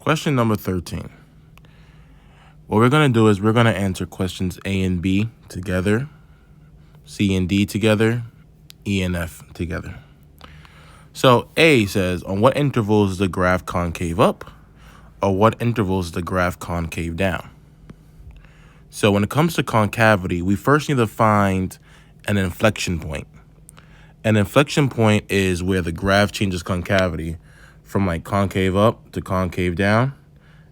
Question number 13. What we're going to do is we're going to answer questions A and B together, C and D together, E and F together. So A says, on what intervals is the graph concave up, or what intervals is the graph concave down? So when it comes to concavity, we first need to find an inflection point. An inflection point is where the graph changes concavity from like concave up to concave down,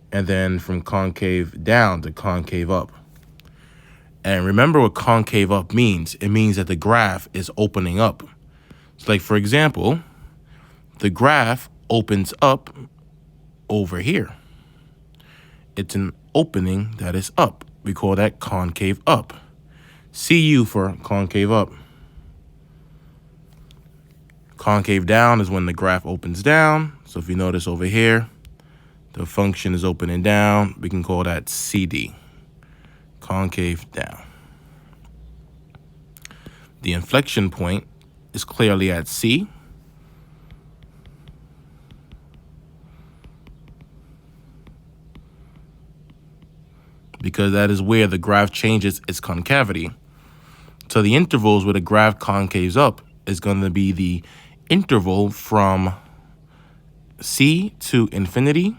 and then from concave down to concave up. And remember what concave up means. It means that the graph is opening up. So like, for example, the graph opens up over here. It's an opening that is up. We call that concave up. CU for concave up. Concave down is when the graph opens down. So if you notice over here, the function is opening down. We can call that CD, concave down. The inflection point is clearly at C. Because that is where the graph changes its concavity. So the intervals where the graph concaves up is going to be the interval from C to infinity.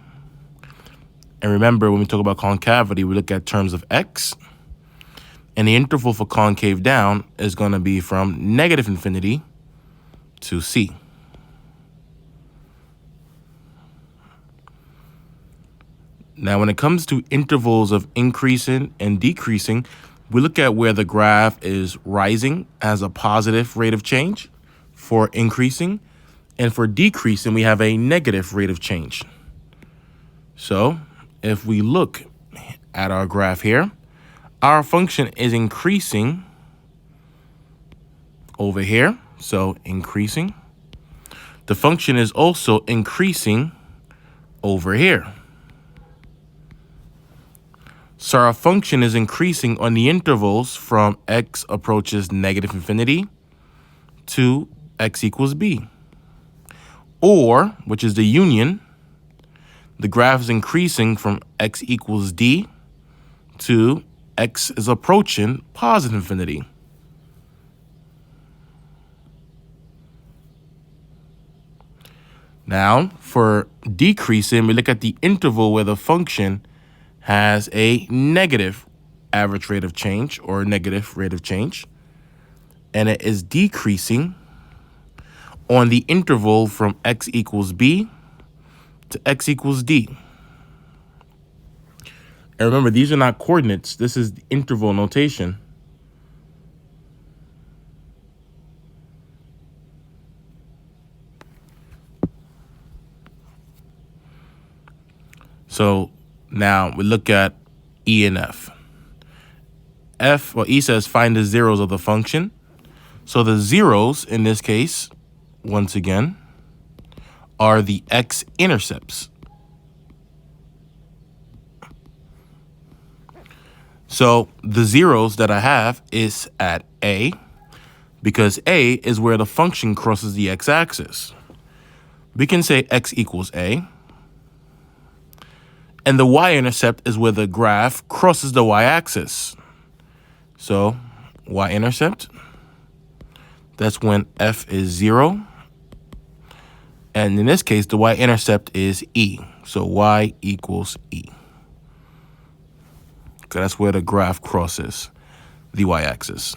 And remember, when we talk about concavity, we look at terms of x. And the interval for concave down is going to be from negative infinity to C. Now, when it comes to intervals of increasing and decreasing, we look at where the graph is rising as a positive rate of change for increasing. And for decreasing, we have a negative rate of change. So if we look at our graph here, our function is increasing over here. So increasing. The function is also increasing over here. So our function is increasing on the intervals from x approaches negative infinity to x equals b. Or, which is the union, the graph is increasing from x equals d to x is approaching positive infinity. Now, for decreasing, we look at the interval where the function has a negative average rate of change or negative rate of change, and it is decreasing on the interval from x equals b to x equals d. And remember, these are not coordinates. This is the interval notation. So now we look at E and F. E says find the zeros of the function. So the zeros in this case, once again, are the x-intercepts. So the zeros that I have is at A, because A is where the function crosses the x-axis. We can say x equals A. And the y-intercept is where the graph crosses the y-axis. So y-intercept, that's when f is 0. And in this case, the y-intercept is E. So y equals E. Okay, that's where the graph crosses the y-axis.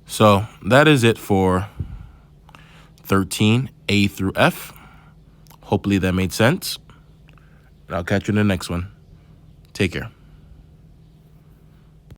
So that is it for 13, A through F. Hopefully that made sense. And I'll catch you in the next one. Take care.